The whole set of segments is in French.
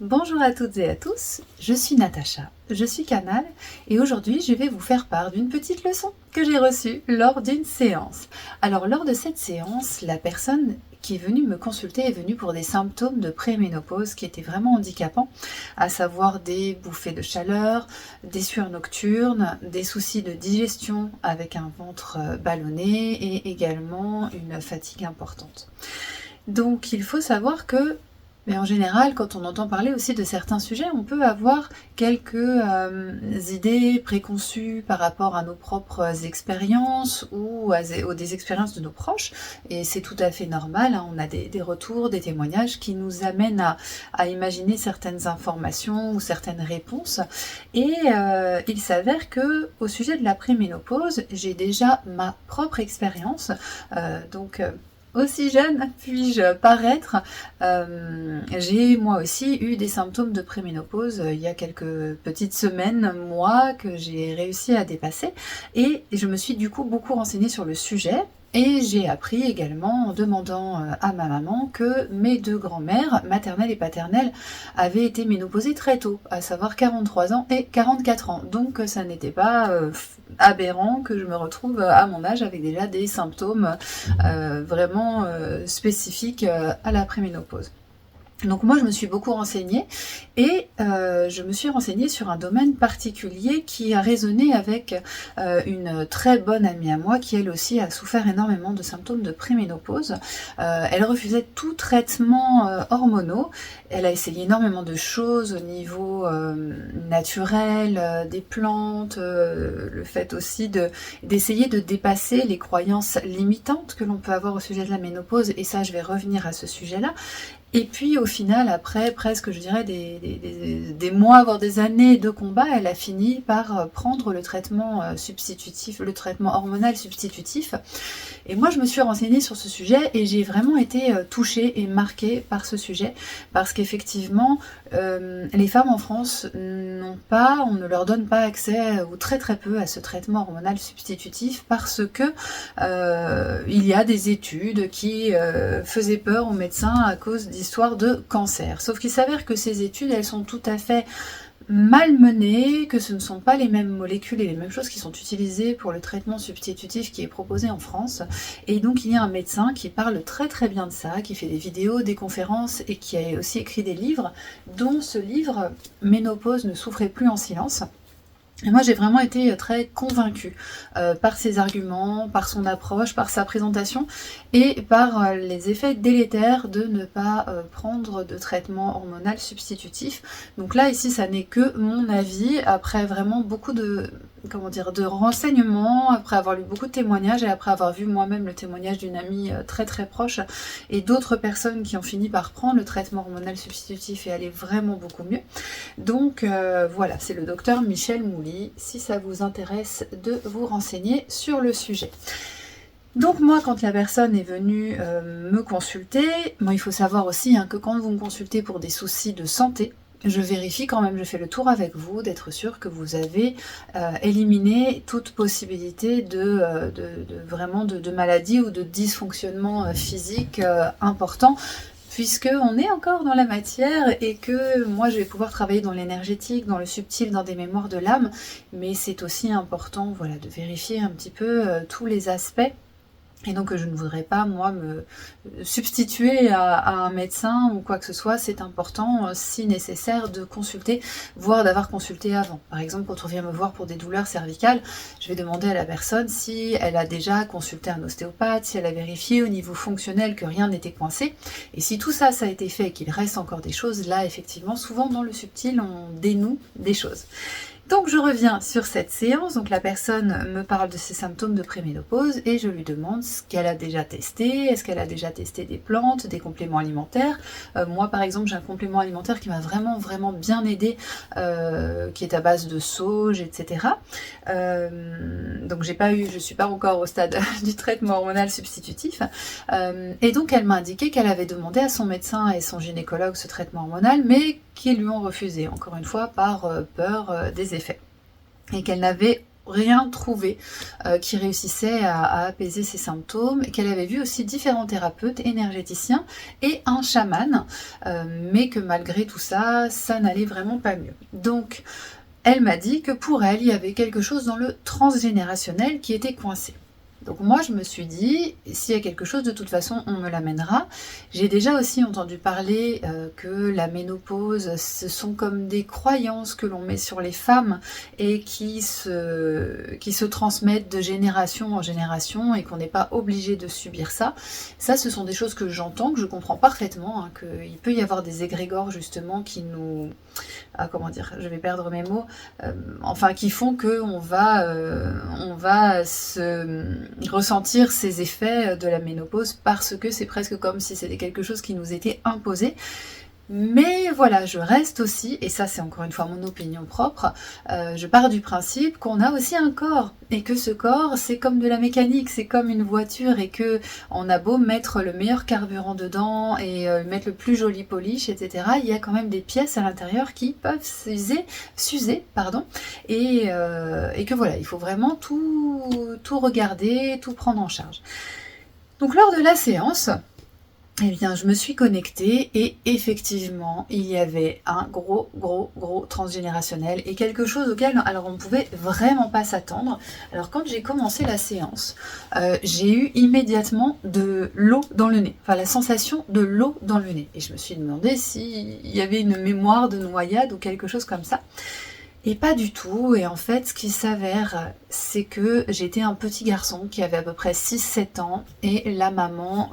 Bonjour à toutes et à tous, je suis Natacha, je suis Canal et aujourd'hui je vais vous faire part d'une petite leçon que j'ai reçue lors d'une séance. Alors lors de cette séance, la personne qui est venue me consulter est venue pour des symptômes de préménopause qui étaient vraiment handicapants, à savoir des bouffées de chaleur, des sueurs nocturnes, des soucis de digestion avec un ventre ballonné et également une fatigue importante. Donc il faut savoir que mais en général, quand on entend parler aussi de certains sujets, on peut avoir quelques idées préconçues par rapport à nos propres expériences ou aux des expériences de nos proches. Et c'est tout à fait normal, hein. On a des retours, des témoignages qui nous amènent à imaginer certaines informations ou certaines réponses. Et il s'avère que au sujet de la préménopause, j'ai déjà ma propre expérience. Aussi jeune puis-je paraître, j'ai moi aussi eu des symptômes de préménopause il y a quelques petites semaines, mois, que j'ai réussi à dépasser. Et je me suis du coup beaucoup renseignée sur le sujet. Et j'ai appris également en demandant à ma maman que mes deux grands-mères, maternelle et paternelle, avaient été ménopausées très tôt, à savoir 43 ans et 44 ans. Donc ça n'était pas aberrant que je me retrouve à mon âge avec déjà des symptômes vraiment spécifiques à la préménopause. Donc moi je me suis beaucoup renseignée et je me suis renseignée sur un domaine particulier qui a résonné avec une très bonne amie à moi qui elle aussi a souffert énormément de symptômes de préménopause. Elle refusait tout traitement hormonaux, elle a essayé énormément de choses au niveau naturel, des plantes, le fait aussi d'essayer de dépasser les croyances limitantes que l'on peut avoir au sujet de la ménopause, et ça je vais revenir à ce sujet-là. Et puis au final, après presque je dirais des mois, voire des années de combat, elle a fini par prendre le traitement substitutif, le traitement hormonal substitutif. Et moi je me suis renseignée sur ce sujet et j'ai vraiment été touchée et marquée par ce sujet, parce qu'effectivement les femmes en France n'ont pas, on ne leur donne pas accès, ou très très peu, à ce traitement hormonal substitutif, parce que il y a des études qui faisaient peur aux médecins à cause d'histoires de cancer. Sauf qu'il s'avère que ces études, elles sont tout à fait mal menées, que ce ne sont pas les mêmes molécules et les mêmes choses qui sont utilisées pour le traitement substitutif qui est proposé en France. Et donc il y a un médecin qui parle très très bien de ça, qui fait des vidéos, des conférences et qui a aussi écrit des livres, dont ce livre « Ménopause, ne souffrez plus en silence ». Et moi j'ai vraiment été très convaincue par ses arguments, par son approche, par sa présentation et par les effets délétères de ne pas prendre de traitement hormonal substitutif. Donc là ici ça n'est que mon avis, après vraiment beaucoup de renseignements, après avoir lu beaucoup de témoignages et après avoir vu moi-même le témoignage d'une amie très très proche et d'autres personnes qui ont fini par prendre le traitement hormonal substitutif et aller vraiment beaucoup mieux. Donc voilà, c'est le docteur Michel Mouly, si ça vous intéresse de vous renseigner sur le sujet. Donc moi, quand la personne est venue me consulter, bon, il faut savoir aussi que quand vous me consultez pour des soucis de santé, je vérifie quand même, je fais le tour avec vous, d'être sûr que vous avez éliminé toute possibilité de maladie ou de dysfonctionnement physique important, puisqu'on est encore dans la matière et que moi je vais pouvoir travailler dans l'énergétique, dans le subtil, dans des mémoires de l'âme, mais c'est aussi important, voilà, de vérifier un petit peu tous les aspects. Et donc je ne voudrais pas, moi, me substituer à un médecin ou quoi que ce soit. C'est important, si nécessaire, de consulter, voire d'avoir consulté avant. Par exemple, quand on vient me voir pour des douleurs cervicales, je vais demander à la personne si elle a déjà consulté un ostéopathe, si elle a vérifié au niveau fonctionnel que rien n'était coincé. Et si tout ça, ça a été fait et qu'il reste encore des choses, là, effectivement, souvent dans le subtil, on dénoue des choses. Donc je reviens sur cette séance, donc la personne me parle de ses symptômes de préménopause et je lui demande ce qu'elle a déjà testé, est-ce qu'elle a déjà testé des plantes, des compléments alimentaires. Moi par exemple j'ai un complément alimentaire qui m'a vraiment vraiment bien aidé, qui est à base de sauge, etc. Donc je suis pas encore au stade du traitement hormonal substitutif. Et donc elle m'a indiqué qu'elle avait demandé à son médecin et son gynécologue ce traitement hormonal, mais qui lui ont refusé, encore une fois par peur des effets, et qu'elle n'avait rien trouvé qui réussissait à apaiser ses symptômes, et qu'elle avait vu aussi différents thérapeutes, énergéticiens et un chaman, mais que malgré tout ça, ça n'allait vraiment pas mieux. Donc, elle m'a dit que pour elle, il y avait quelque chose dans le transgénérationnel qui était coincé. Donc moi, je me suis dit, s'il y a quelque chose, de toute façon, on me l'amènera. J'ai déjà aussi entendu parler que la ménopause, ce sont comme des croyances que l'on met sur les femmes et qui se transmettent de génération en génération et qu'on n'est pas obligé de subir ça. Ça, ce sont des choses que j'entends, que je comprends parfaitement, hein, qu'il peut y avoir des égrégores justement qui nous... Ah, comment dire, je vais perdre mes mots, enfin qui font que on va ressentir ces effets de la ménopause parce que c'est presque comme si c'était quelque chose qui nous était imposé. Mais voilà, je reste aussi, et ça c'est encore une fois mon opinion propre, je pars du principe qu'on a aussi un corps, et que ce corps c'est comme de la mécanique, c'est comme une voiture, et que on a beau mettre le meilleur carburant dedans, et mettre le plus joli polish, etc., il y a quand même des pièces à l'intérieur qui peuvent s'user, et que voilà, il faut vraiment tout regarder, tout prendre en charge. Donc lors de la séance, eh bien, je me suis connectée et effectivement, il y avait un gros transgénérationnel et quelque chose auquel, alors on ne pouvait vraiment pas s'attendre. Alors quand j'ai commencé la séance, j'ai eu immédiatement de l'eau dans le nez, enfin la sensation de l'eau dans le nez. Et je me suis demandé s'il y avait une mémoire de noyade ou quelque chose comme ça. Et pas du tout, et en fait ce qui s'avère, c'est que j'étais un petit garçon qui avait à peu près 6-7 ans, et la maman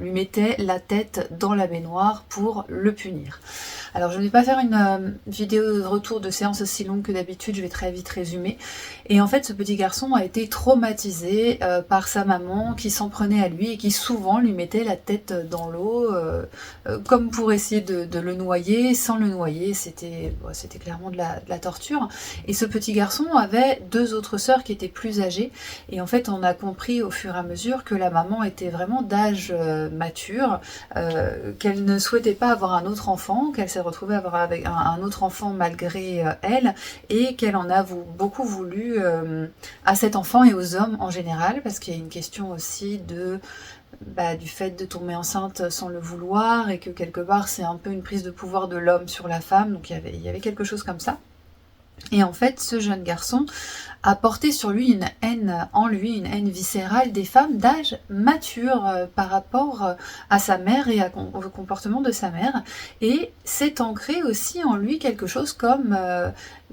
lui mettait la tête dans la baignoire pour le punir. Alors je ne vais pas faire une vidéo de retour de séance aussi longue que d'habitude, je vais très vite résumer. Et en fait ce petit garçon a été traumatisé par sa maman qui s'en prenait à lui et qui souvent lui mettait la tête dans l'eau comme pour essayer de le noyer. Sans le noyer, c'était clairement de la torture. Et ce petit garçon avait 2 autres sœurs qui étaient plus âgées, et en fait on a compris au fur et à mesure que la maman était vraiment d'âge mature, qu'elle ne souhaitait pas avoir un autre enfant, qu'elle s'est retrouvée avec un autre enfant malgré elle, et qu'elle en a beaucoup voulu à cet enfant et aux hommes en général, parce qu'il y a une question aussi du fait de tomber enceinte sans le vouloir, et que quelque part c'est un peu une prise de pouvoir de l'homme sur la femme, donc il y avait quelque chose comme ça. Et en fait, ce jeune garçon a porté sur lui une haine viscérale des femmes d'âge mature par rapport à sa mère et au comportement de sa mère. Et c'est ancré aussi en lui quelque chose comme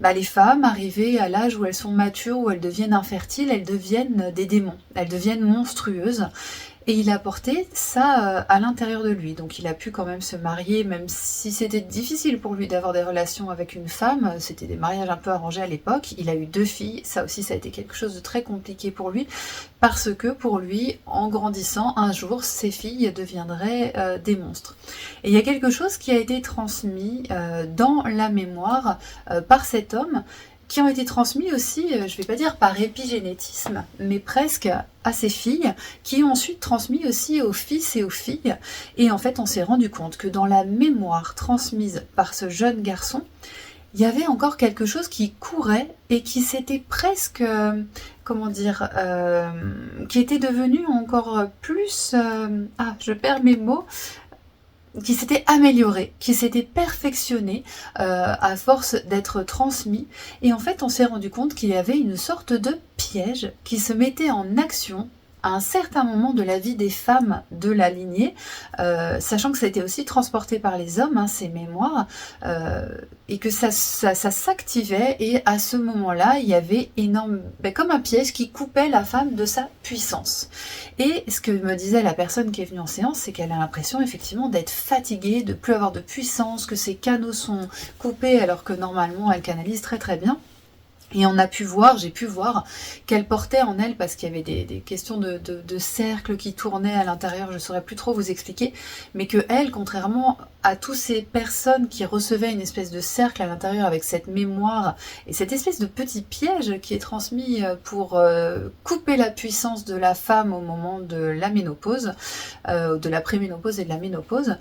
les femmes arrivées à l'âge où elles sont matures, où elles deviennent infertiles, elles deviennent des démons, elles deviennent monstrueuses. Et il a porté ça à l'intérieur de lui. Donc il a pu quand même se marier, même si c'était difficile pour lui d'avoir des relations avec une femme. C'était des mariages un peu arrangés à l'époque. Il a eu 2 filles. Ça aussi, ça a été quelque chose de très compliqué pour lui. Parce que pour lui, en grandissant, un jour, ses filles deviendraient des monstres. Et il y a quelque chose qui a été transmis dans la mémoire par cet homme, qui ont été transmis aussi, je ne vais pas dire par épigénétisme, mais presque à ses filles, qui ont ensuite transmis aussi aux fils et aux filles. Et en fait, on s'est rendu compte que dans la mémoire transmise par ce jeune garçon, il y avait encore quelque chose qui courait et qui s'était presque, qui était devenu encore plus... je perds mes mots, qui s'était amélioré, qui s'était perfectionné à force d'être transmis. Et en fait, on s'est rendu compte qu'il y avait une sorte de piège qui se mettait en action à un certain moment de la vie des femmes de la lignée, sachant que ça a été aussi transporté par les hommes, ces mémoires, et que ça s'activait, et à ce moment-là, il y avait comme un piège qui coupait la femme de sa puissance. Et ce que me disait la personne qui est venue en séance, c'est qu'elle a l'impression effectivement d'être fatiguée, de plus avoir de puissance, que ses canaux sont coupés alors que normalement elle canalise très très bien. Et j'ai pu voir qu'elle portait en elle, parce qu'il y avait des questions de cercles qui tournaient à l'intérieur, je ne saurais plus trop vous expliquer, mais que elle, contrairement à toutes ces personnes qui recevaient une espèce de cercle à l'intérieur avec cette mémoire et cette espèce de petit piège qui est transmis pour couper la puissance de la femme au moment de la ménopause, de la préménopause et de la ménopause,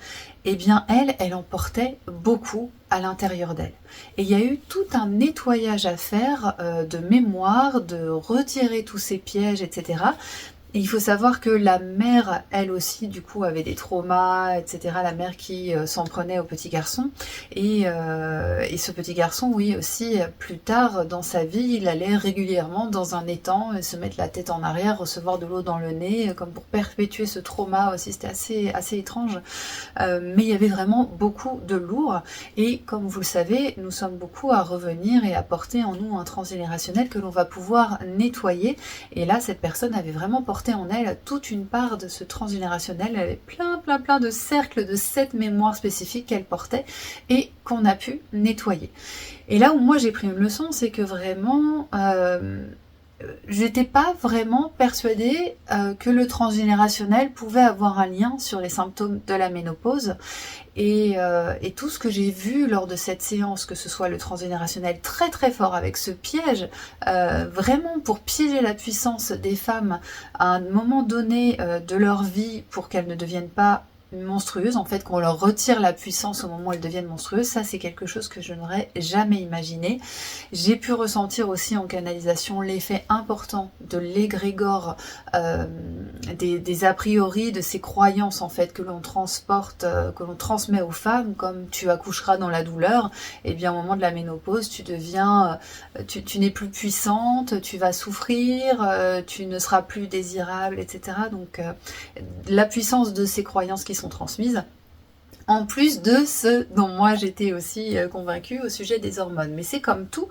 eh bien elle en portait beaucoup à l'intérieur d'elle. Et il y a eu tout un nettoyage à faire de mémoire, de retirer tous ces pièges, etc. Et il faut savoir que la mère, elle aussi, du coup, avait des traumas, etc. La mère qui s'en prenait au petit garçon. Et ce petit garçon, oui, aussi, plus tard dans sa vie, il allait régulièrement dans un étang se mettre la tête en arrière, recevoir de l'eau dans le nez, comme pour perpétuer ce trauma aussi. C'était assez étrange. Mais il y avait vraiment beaucoup de lourd. Et comme vous le savez, nous sommes beaucoup à revenir et à porter en nous un transgénérationnel que l'on va pouvoir nettoyer. Et là, cette personne avait vraiment porté en elle toute une part de ce transgénérationnel. Elle avait plein de cercles de 7 mémoires spécifiques qu'elle portait et qu'on a pu nettoyer. Et là où moi j'ai pris une leçon, c'est que vraiment j'étais pas vraiment persuadée que le transgénérationnel pouvait avoir un lien sur les symptômes de la ménopause. Et tout ce que j'ai vu lors de cette séance, que ce soit le transgénérationnel très fort avec ce piège, vraiment pour piéger la puissance des femmes à un moment donné de leur vie pour qu'elles ne deviennent pas monstrueuses, en fait, qu'on leur retire la puissance au moment où elles deviennent monstrueuses, ça c'est quelque chose que je n'aurais jamais imaginé. J'ai pu ressentir aussi en canalisation l'effet important de l'égrégore, des a priori, de ces croyances en fait que l'on transporte, que l'on transmet aux femmes, comme tu accoucheras dans la douleur, et bien au moment de la ménopause, tu deviens, tu n'es plus puissante, tu vas souffrir, tu ne seras plus désirable, etc. Donc la puissance de ces croyances qui sont transmises, en plus de ce dont moi j'étais aussi convaincue au sujet des hormones. Mais c'est comme tout,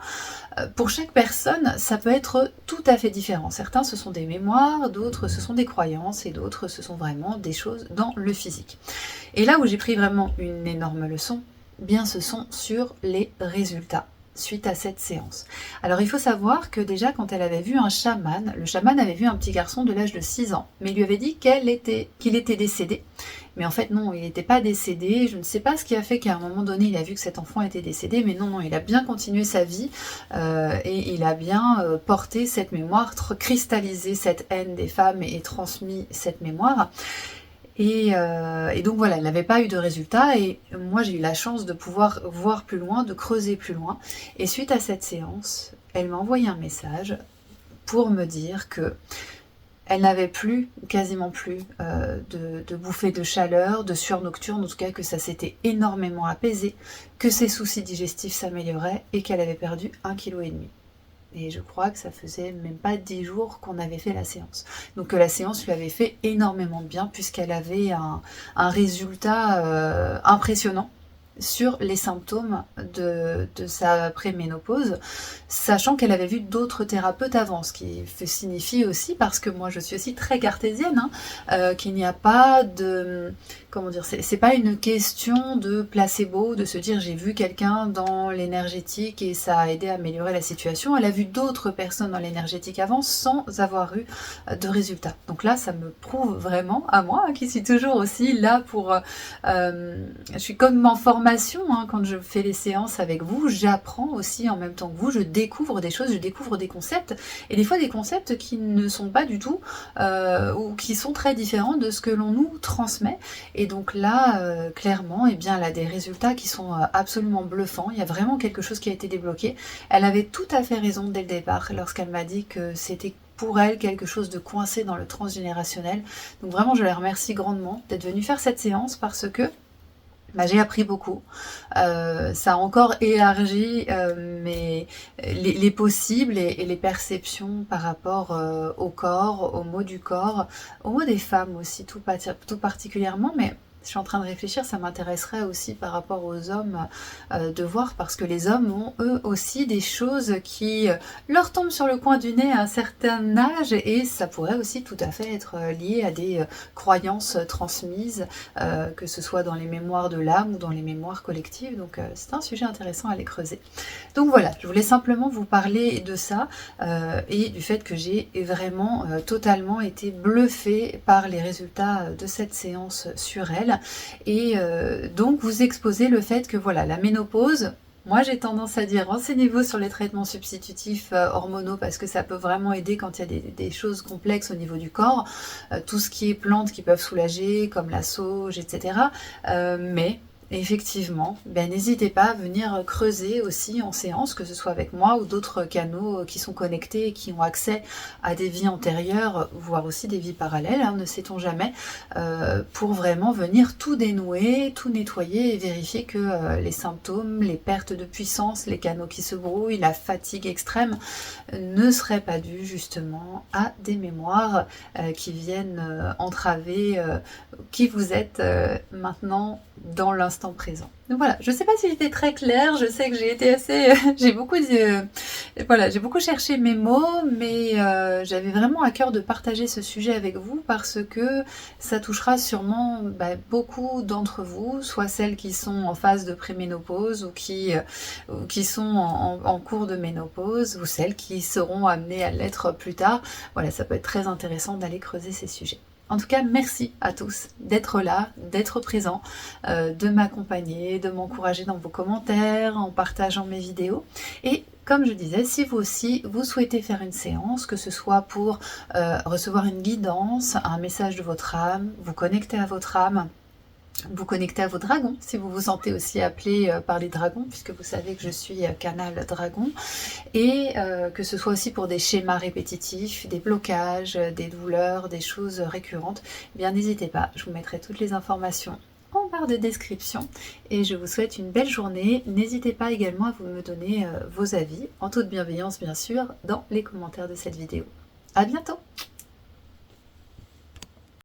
pour chaque personne, ça peut être tout à fait différent. Certains, ce sont des mémoires, d'autres, ce sont des croyances, et d'autres, ce sont vraiment des choses dans le physique. Et là où j'ai pris vraiment une énorme leçon, bien ce sont sur les résultats suite à cette séance. Alors il faut savoir que déjà quand elle avait vu un chaman, le chaman avait vu un petit garçon de l'âge de 6 ans, mais il lui avait dit qu'il était décédé. Mais en fait non, il n'était pas décédé, je ne sais pas ce qui a fait qu'à un moment donné il a vu que cet enfant était décédé, mais non, il a bien continué sa vie et il a bien porté cette mémoire, cristallisé cette haine des femmes et transmis cette mémoire. Et donc voilà, elle n'avait pas eu de résultat et moi j'ai eu la chance de pouvoir voir plus loin, de creuser plus loin. Et suite à cette séance, elle m'a envoyé un message pour me dire que elle n'avait plus, quasiment plus, de bouffées de chaleur, de sueur nocturne, en tout cas que ça s'était énormément apaisé, que ses soucis digestifs s'amélioraient et qu'elle avait perdu 1,5 kg. Et je crois que ça faisait même pas 10 jours qu'on avait fait la séance. Donc la séance lui avait fait énormément de bien puisqu'elle avait un résultat impressionnant sur les symptômes de sa préménopause, sachant qu'elle avait vu d'autres thérapeutes avant, ce qui signifie aussi, parce que moi je suis aussi très cartésienne, qu'il n'y a pas de... Comment dire, c'est pas une question de placebo, de se dire j'ai vu quelqu'un dans l'énergétique et ça a aidé à améliorer la situation. Elle a vu d'autres personnes dans l'énergétique avant sans avoir eu de résultats. Donc là, ça me prouve vraiment à moi, qui suis toujours aussi là pour... je suis comme en formation, quand je fais les séances avec vous, j'apprends aussi en même temps que vous, je découvre des choses, je découvre des concepts, et des fois des concepts qui ne sont pas du tout, ou qui sont très différents de ce que l'on nous transmet. Et donc là, clairement, eh bien, elle a des résultats qui sont absolument bluffants. Il y a vraiment quelque chose qui a été débloqué. Elle avait tout à fait raison dès le départ lorsqu'elle m'a dit que c'était pour elle quelque chose de coincé dans le transgénérationnel. Donc vraiment, je la remercie grandement d'être venue faire cette séance parce que j'ai appris beaucoup. Ça a encore élargi les possibles et les perceptions par rapport au corps, aux mots du corps, aux mots des femmes aussi, tout particulièrement, mais je suis en train de réfléchir, ça m'intéresserait aussi par rapport aux hommes de voir, parce que les hommes ont eux aussi des choses qui leur tombent sur le coin du nez à un certain âge, et ça pourrait aussi tout à fait être lié à des croyances transmises, que ce soit dans les mémoires de l'âme ou dans les mémoires collectives. Donc c'est un sujet intéressant à aller creuser. Donc voilà, je voulais simplement vous parler de ça et du fait que j'ai vraiment totalement été bluffée par les résultats de cette séance sur elle. Et donc vous exposez le fait que voilà, la ménopause, Moi, j'ai tendance à dire renseignez-vous sur les traitements substitutifs hormonaux parce que ça peut vraiment aider quand il y a des choses complexes au niveau du corps. Tout ce qui est plantes qui peuvent soulager, comme la sauge, etc. Mais effectivement, ben, n'hésitez pas à venir creuser aussi en séance, que ce soit avec moi ou d'autres canaux qui sont connectés et qui ont accès à des vies antérieures, voire aussi des vies parallèles, hein, ne sait-on jamais, pour vraiment venir tout dénouer, tout nettoyer et vérifier que les symptômes, les pertes de puissance, les canaux qui se brouillent, la fatigue extrême ne seraient pas dus justement à des mémoires qui viennent entraver qui vous êtes maintenant dans l'instant présent. Donc voilà, je ne sais pas si j'étais très claire, je sais que j'ai été assez... j'ai beaucoup cherché mes mots, mais j'avais vraiment à cœur de partager ce sujet avec vous parce que ça touchera sûrement beaucoup d'entre vous, soit celles qui sont en phase de préménopause ou qui sont en cours de ménopause ou celles qui seront amenées à l'être plus tard. Voilà, ça peut être très intéressant d'aller creuser ces sujets. En tout cas, merci à tous d'être là, d'être présents, de m'accompagner, de m'encourager dans vos commentaires, en partageant mes vidéos. Et comme je disais, si vous aussi, vous souhaitez faire une séance, que ce soit pour recevoir une guidance, un message de votre âme, vous connecter à votre âme, vous connecter à vos dragons, si vous vous sentez aussi appelé par les dragons, puisque vous savez que je suis canal dragon, et que ce soit aussi pour des schémas répétitifs, des blocages, des douleurs, des choses récurrentes, eh bien n'hésitez pas, je vous mettrai toutes les informations en barre de description, et je vous souhaite une belle journée. N'hésitez pas également à vous me donner vos avis, en toute bienveillance bien sûr, dans les commentaires de cette vidéo. À bientôt!